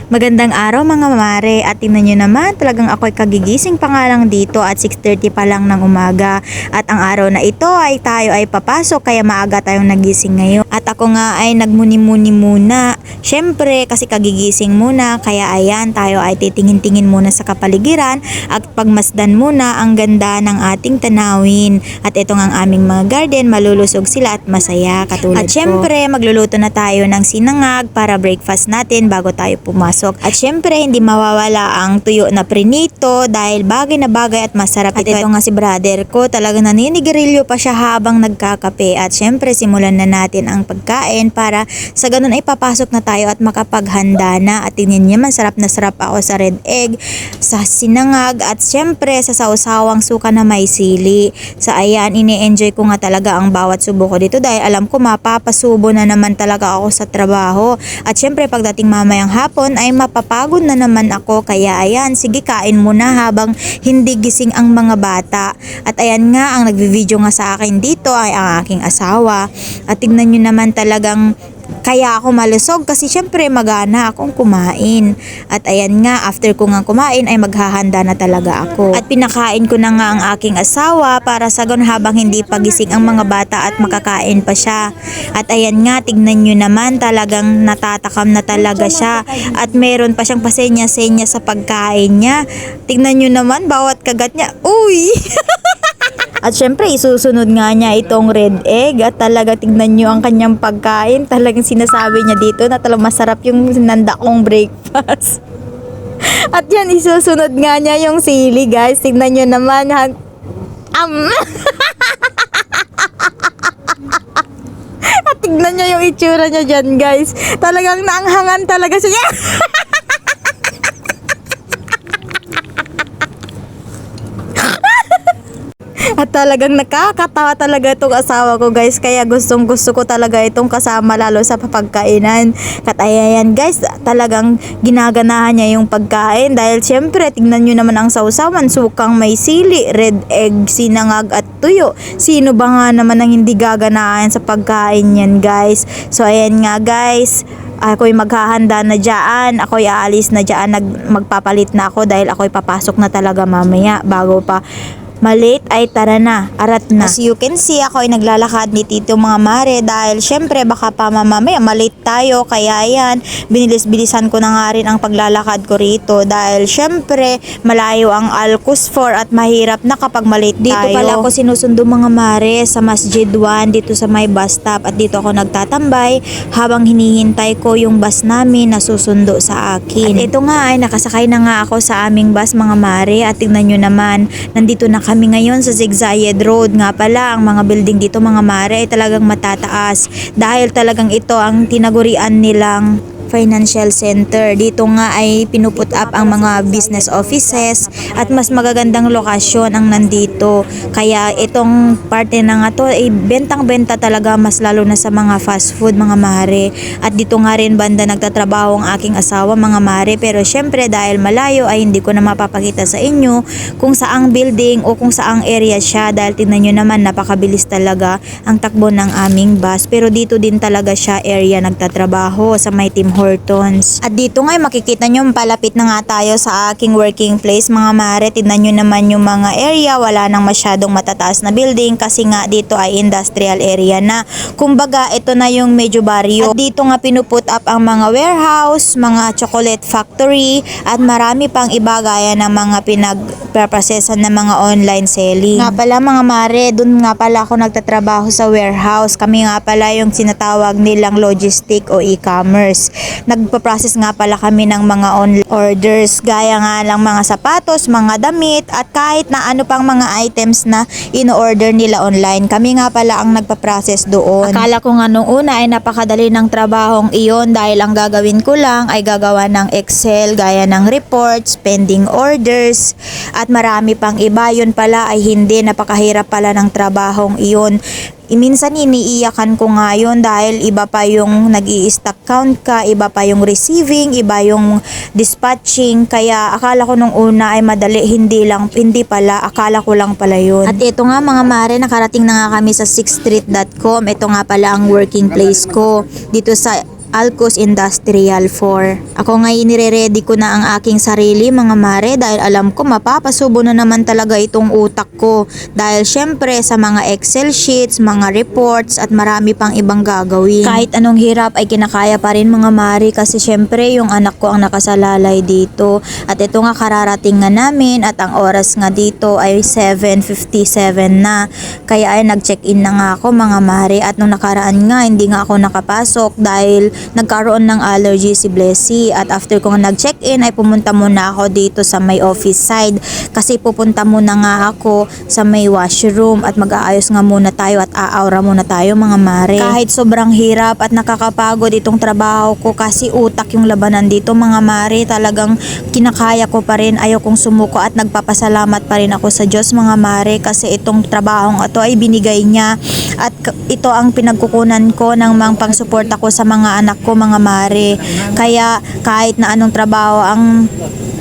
Magandang araw mga mare at tingnan nyo naman talagang ako'y kagigising pa nga lang dito at 6:30 pa lang ng umaga at ang araw na ito ay tayo ay papasok kaya maaga tayong nagising ngayon at ako nga ay nagmuni-muni muna syempre kasi kagigising muna kaya ayan tayo ay titingin-tingin muna sa kapaligiran at pagmasdan muna ang ganda ng ating tanawin at ito nga ang aming mga garden malulusog sila at masaya katulad at syempre magluluto na tayo ng sinangag para breakfast natin bago tayo pumasok. At syempre, hindi mawawala ang tuyo na prinito dahil bagay na bagay at masarap ito. At ito nga si brother ko, talagang naninigarilyo pa siya habang nagkakape. At syempre, simulan na natin ang pagkain para sa ganun ay papasok na tayo at makapaghanda na. At tingnan niyo man, sarap na sarap ako sa red egg, sa sinangag, at syempre sa sausawang suka na may sili. Sa ayan, ini-enjoy ko nga talaga ang bawat subo ko dito dahil alam ko mapapasubo na naman talaga ako sa trabaho. At syempre, pagdating mamayang hapon ay mapapagod na naman ako kaya ayan sige kain muna habang hindi gising ang mga bata at ayan nga ang nagvi-video nga sa akin dito ay ang aking asawa at tignan nyo naman talagang kaya ako malusog kasi syempre magana akong kumain at ayan nga after ko nga kumain ay maghahanda na talaga ako at pinakain ko na nga ang aking asawa para sa ganun habang hindi pagising ang mga bata at makakain pa siya at ayan nga tignan nyo naman talagang natatakam na talaga siya at meron pa siyang pasenya-senya sa pagkain niya tignan nyo naman bawat kagat niya uy At syempre isusunod nga niya itong red egg at talaga tignan nyo ang kanyang pagkain. Talagang sinasabi niya dito na talagang masarap yung sinanda kong breakfast. At yan isusunod nga niya yung sili guys. Tignan nyo naman. At tignan nyo yung itsura niya dyan guys. Talagang naanghangan talaga siya. At talagang nakakatawa talaga itong asawa ko guys kaya gustong gusto ko talaga itong kasama lalo sa papagkainan at ayan guys talagang ginaganahan niya yung pagkain dahil syempre tignan nyo naman ang sausawan sukang may sili, red egg, sinangag at tuyo sino ba nga naman ang hindi gaganahan sa pagkain yan guys so ayan nga guys ako'y maghahanda na dyan, ako'y aalis na dyan, magpapalit na ako dahil ako'y papasok na talaga mamaya bago pa malate ay tara na, arat na. As you can see, ako ay naglalakad ni Tito mga mare dahil syempre baka pa mamaya malate tayo kaya yan, binilis-bilisan ko na nga rin ang paglalakad ko rito dahil syempre malayo ang Alcosfor at mahirap na kapag malate tayo. Dito pala ako sinusundo mga mare sa Masjid 1 dito sa may bus stop at dito ako nagtatambay habang hinihintay ko yung bus namin na susundo sa akin. At ito nga ay nakasakay na nga ako sa aming bus mga mare at tignan nyo naman, nandito na kami ngayon sa Zigzayed Road. Nga pala, ang mga building dito mga mare ay talagang matataas dahil talagang ito ang tinagurian nilang financial center. Dito nga ay pinuput up ang mga business offices at mas magagandang lokasyon ang nandito. Kaya itong parte na nga to ay bentang-benta talaga mas lalo na sa mga fast food mga mare. At dito nga rin banda nagtatrabaho ang aking asawa mga mare pero syempre dahil malayo ay hindi ko na mapapakita sa inyo kung saang building o kung saang area siya dahil tingnan nyo naman napakabilis talaga ang takbo ng aming bus pero dito din talaga siya area nagtatrabaho sa may Tim Hortons. At dito nga makikita nyo palapit na nga tayo sa aking working place mga mare. Tignan nyo naman yung mga area. Wala nang masyadong matataas na building kasi nga dito ay industrial area na. Kumbaga ito na yung medyo barrio. At dito nga pinuput up ang mga warehouse, mga chocolate factory at marami pang iba gaya ng mga pinagprosesan ng mga online selling. Nga pala mga mare, dun nga pala ako nagtatrabaho sa warehouse. Kami nga pala yung sinatawag nilang logistic o e-commerce. Nagpa-process nga pala kami ng mga online orders gaya nga lang mga sapatos, mga damit at kahit na ano pang mga items na in-order nila online. Kami nga pala ang nagpa-process doon. Akala ko nga nung una ay napakadali ng trabahong iyon dahil ang gagawin ko lang ay gagawa ng Excel gaya ng reports, pending orders at marami pang iba. Yun pala ay hindi, napakahirap pala ng trabahong iyon. Minsan iniiyakan ko nga yun dahil iba pa yung nag-i-stock count ka, iba pa yung receiving, iba yung dispatching. Kaya akala ko nung una ay madali, hindi pala, akala ko lang pala yun. At ito nga mga mare, nakarating na nga kami sa 6street.com. Ito nga pala ang working place ko. Dito sa Alcos Industrial 4. Ako ngayon nire-ready ko na ang aking sarili mga mare dahil alam ko mapapasubo na naman talaga itong utak ko. Dahil syempre sa mga Excel sheets, mga reports at marami pang ibang gagawin. Kahit anong hirap ay kinakaya pa rin mga mare kasi syempre yung anak ko ang nakasalalay dito. At ito nga kararating nga namin at ang oras nga dito ay 7:57 na. Kaya ay nag-check-in na nga ako mga mare at nung nakaraan nga hindi nga ako nakapasok dahil nagkaroon ng allergy si Blessy. At after ko nga nag-check-in ay pumunta muna ako dito sa may office side kasi pupunta muna nga ako sa may washroom at mag-aayos nga muna tayo at aaura muna tayo mga mare. Kahit sobrang hirap at nakakapagod itong trabaho ko kasi utak yung labanan dito mga mare, talagang kinakaya ko pa rin, ayaw kong sumuko at nagpapasalamat pa rin ako sa Diyos mga mare kasi itong trabahong ito ay binigay niya at ito ang pinagkukunan ko ng mga pangsuporta ko sa mga anak ko mga mare. Kaya kahit na anong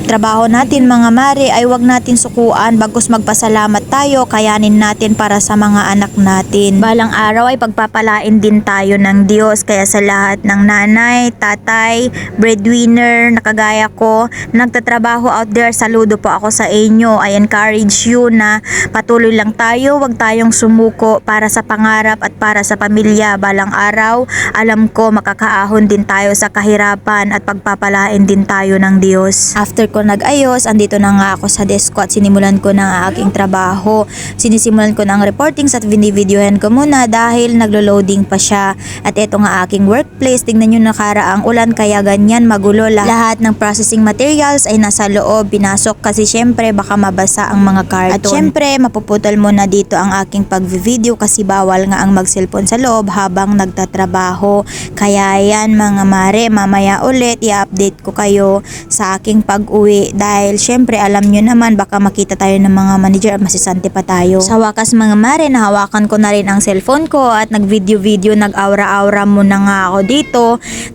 trabaho natin mga mare ay wag natin sukuan, bagkus magpasalamat tayo, kayanin natin para sa mga anak natin. Balang araw ay pagpapalain din tayo ng Diyos, kaya sa lahat ng nanay, tatay, breadwinner na kagaya ko, nagtatrabaho out there, saludo po ako sa inyo. I encourage you na patuloy lang tayo, wag tayong sumuko para sa pangarap at para sa pamilya. Balang araw, alam ko makakaahon din tayo sa kahirapan at pagpapalain din tayo ng Diyos. After ko nag-ayos, andito na nga ako sa desk ko at sinimulan ko ng aking trabaho. Sinisimulan ko ng reportings at video-videohan ko muna dahil naglo-loading pa siya. At ito nga aking workplace, tignan nyo nakaraang ulan kaya ganyan magulo. Lahat ng processing materials ay nasa loob, pinasok kasi syempre baka mabasa ang mga karton. At syempre mapuputol muna dito ang aking pag-video kasi bawal nga ang mag-cellphone sa loob habang nagtatrabaho. Kaya yan mga mare, mamaya ulit i-update ko kayo sa aking pag-uwi dahil syempre alam nyo naman baka makita tayo ng mga manager at masisante pa tayo. Sa wakas mga mare, nahawakan ko na rin ang cellphone ko at nag-video-video, nag-aura-aura muna nga ako dito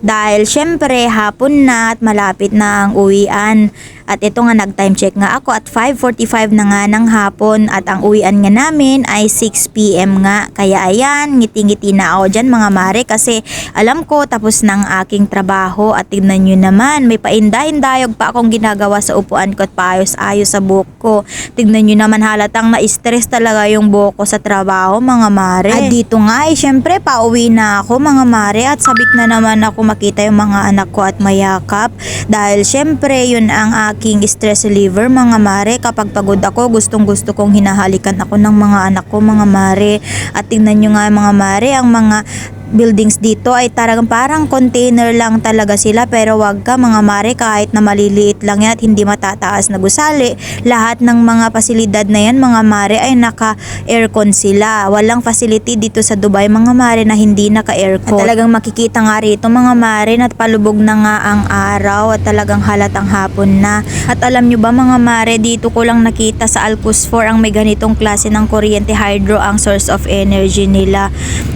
dahil syempre hapon na at malapit na ang uwian. At ito nga nag-time check nga ako at 5:45 na nga ng hapon at ang uwian nga namin ay 6 PM nga. Kaya ayan, ngiti-ngiti na ako dyan mga mare kasi alam ko tapos ng aking trabaho at tignan nyo naman may painday-indayog pa akong ginagawa sa upuan ko at paayos-ayos sa buhok ko. Tignan nyo naman halatang na-stress talaga yung buhok ko sa trabaho mga mare. At dito nga ay syempre pauwi na ako mga mare at sabik na naman ako makita yung mga anak ko at mayakap dahil syempre yun ang aking stress reliever mga mare. Kapag pagod ako, gustong-gusto kong hinahalikan ako ng mga anak ko mga mare. At tingnan nyo nga mga mare, ang mga buildings dito ay talagang parang container lang talaga sila, pero wag ka mga mare, kahit na maliliit lang yan at hindi matataas na gusali, lahat ng mga pasilidad na yan mga mare ay naka-aircon sila. Walang facility dito sa Dubai mga mare na hindi naka-aircon. At talagang makikita nga rito mga mare na palubog na nga ang araw at talagang halatang hapon na. At alam nyo ba mga mare, dito ko lang nakita sa Alcos 4 ang may ganitong klase ng kuryente, hydro ang source of energy nila.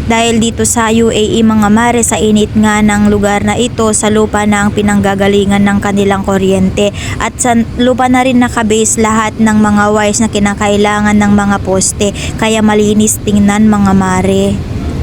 Dahil dito sa UAE mga mare, sa init nga ng lugar na ito, sa lupa na ang pinanggagalingan ng kanilang kuryente. At sa lupa na rin nakabase lahat ng mga wires na kinakailangan ng mga poste. Kaya malinis tingnan mga mare.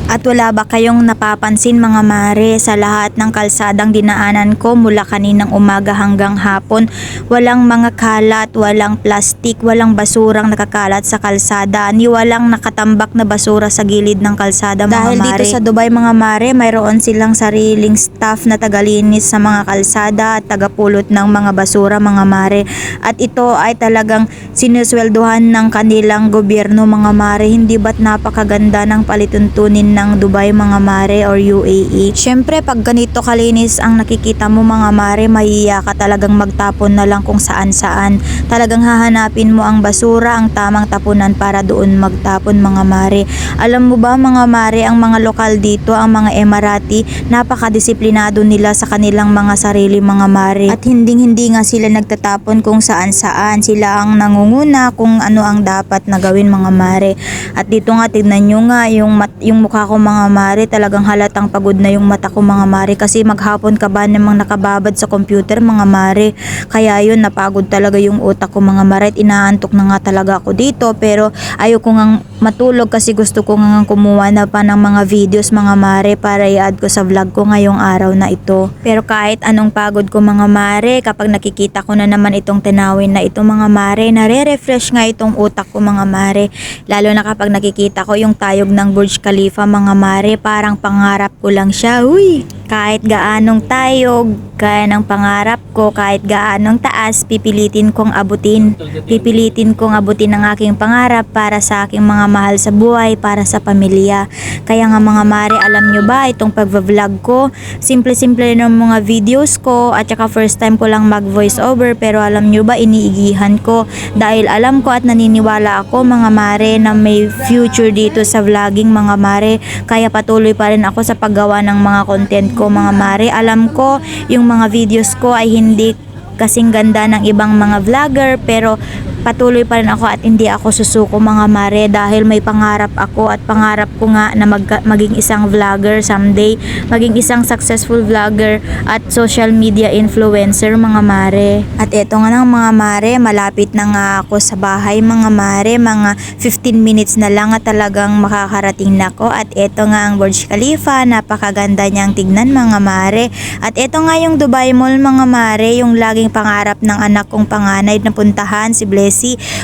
At wala ba kayong napapansin mga mare, sa lahat ng kalsadang dinaanan ko mula kaninang umaga hanggang hapon, walang mga kalat, walang plastik, walang basurang nakakalat sa kalsada, ni walang nakatambak na basura sa gilid ng kalsada mga Dahil mare. dito Sa Dubai mga mare, mayroon silang sariling staff na tagalinis sa mga kalsada at tagapulot ng mga basura mga mare. At ito ay talagang sinusweldohan ng kanilang gobyerno mga mare. Hindi ba't napakaganda ng palituntunin ng Dubai mga mare or UAE? Syempre pag ganito kalinis ang nakikita mo mga mare, mahiya ka talagang magtapon na lang kung saan saan. Talagang hahanapin mo ang basura, ang tamang tapunan para doon magtapon mga mare. Alam mo ba mga mare, ang mga lokal dito, ang mga Emirati, napakadisiplinado nila sa kanilang mga sarili mga mare. At hindi nga sila nagtatapon kung saan saan. Sila ang nangunguna kung ano ang dapat na gawin mga mare. At dito nga tignan nyo nga yung mukha mukha ko mga mare, talagang halatang pagod na yung mata ko mga mare, kasi maghapon ka ba namang nakababad sa computer mga mare. Kaya yun, napagod talaga yung utak ko mga mare at inaantok na nga talaga ako dito, pero ayoko ngang matulog kasi gusto ko nga kumuha na pa ng mga videos mga mare para i-add ko sa vlog ko ngayong araw na ito. Pero kahit anong pagod ko mga mare, kapag nakikita ko na naman itong tanawin na ito mga mare, nare-refresh nga itong utak ko mga mare. Lalo na kapag nakikita ko yung tayog ng Burj Khalifa mga mare, parang pangarap ko lang siya. Uy! Kahit gaanong tayog, gaya ng pangarap ko, kahit gaanong taas, pipilitin kong abutin. Pipilitin kong abutin ang aking pangarap para sa aking mga mahal sa buhay, para sa pamilya. Kaya nga mga mare, alam nyo ba, itong pag-vlog ko, simple-simple ng mga videos ko, at saka first time ko lang mag-voice over, pero alam nyo ba, iniigihan ko. Dahil alam ko at naniniwala ako mga mare na may future dito sa vlogging mga mare. Kaya patuloy pa rin ako sa paggawa ng mga content ko mga mare. Alam ko yung mga videos ko ay hindi kasing ganda ng ibang mga vlogger, pero patuloy pa rin ako at hindi ako susuko mga mare, dahil may pangarap ako at pangarap ko nga na maging isang vlogger someday, maging isang successful vlogger at social media influencer mga mare. At eto nga ng mga mare, malapit na nga ako sa bahay mga mare, mga 15 minutes na lang at talagang makakarating na ako. At eto nga ang Burj Khalifa, napakaganda niyang tignan mga mare. At eto nga yung Dubai Mall mga mare, yung laging pangarap ng anak kong panganay na puntahan, si Blessy.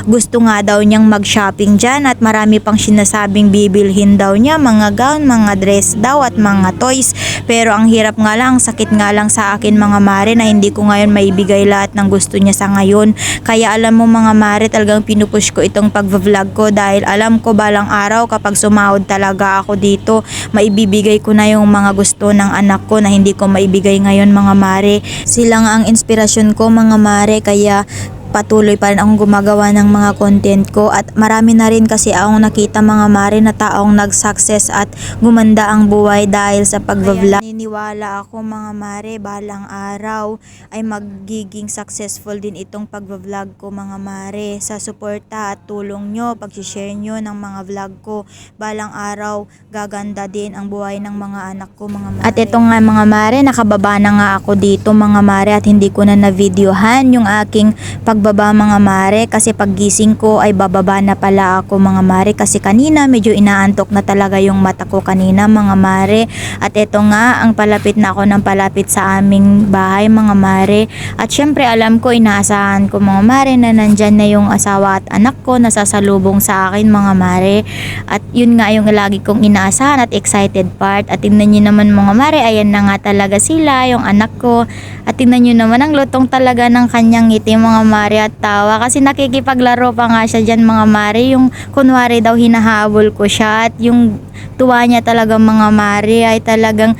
Gusto nga daw niyang mag-shopping dyan at marami pang sinasabing bibilhin daw niya, mga gown, mga dress daw at mga toys. Pero ang hirap nga lang, sakit nga lang sa akin mga mare na hindi ko ngayon maibigay lahat ng gusto niya sa ngayon. Kaya alam mo mga mare, talagang pinupush ko itong pag-vlog ko, dahil alam ko balang araw kapag sumahod talaga ako dito, maibibigay ko na yung mga gusto ng anak ko na hindi ko maibigay ngayon mga mare. Sila nga ang inspirasyon ko mga mare, kaya patuloy pa rin akong gumagawa ng mga content ko. At marami na rin kasi akong nakita mga mare na taong nag-success at gumanda ang buhay dahil sa pag-vlog. Naniniwala ako mga mare, balang araw ay magiging successful din itong pag-vlog ko mga mare. Sa suporta at tulong nyo, pag-share nyo ng mga vlog ko, balang araw gaganda din ang buhay ng mga anak ko mga mare. At ito nga mga mare, nakababa na nga ako dito mga mare at hindi ko na na-videohan yung aking pagbaba mga mare, kasi paggising ko ay bababa na pala ako mga mare, kasi kanina medyo inaantok na talaga yung mata ko kanina mga mare. At eto nga, ang palapit na ako ng palapit sa aming bahay mga mare. At syempre alam ko, inaasahan ko mga mare na nandyan na yung asawa at anak ko na sasalubong sa akin mga mare. At yun nga yung lagi kong inaasahan at excited part. At tingnan nyo naman mga mare, ayan na nga talaga sila, yung anak ko. At tingnan nyo naman ang lutong talaga ng kanyang ngiti mga mare at tawa, kasi nakikipaglaro pa nga siya dyan mga mare, yung kunwari daw hinahabol ko siya. At yung tuwa niya talaga mga mare ay talagang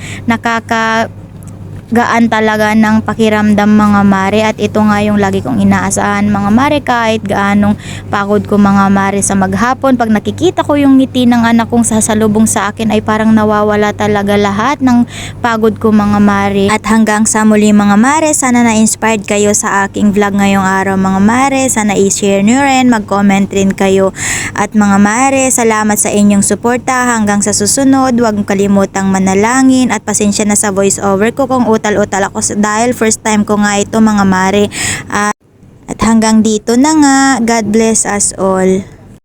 gaan talaga ng pakiramdam mga mare. At ito nga yung lagi kong inaasahan mga mare, kahit gaanong pagod ko mga mare sa maghapon, pag nakikita ko yung ngiti ng anak kong sasalubong sa akin ay parang nawawala talaga lahat ng pagod ko mga mare. At hanggang sa muli mga mare, sana na-inspired kayo sa aking vlog ngayong araw mga mare. Sana i-share nyo rin, mag-comment rin kayo. At mga mare, salamat sa inyong suporta. Hanggang sa susunod, huwag kalimutang manalangin at pasensya na sa voice over ko kung utal-utal ako dahil first time ko nga ito mga mare. At hanggang dito na nga. God bless us all.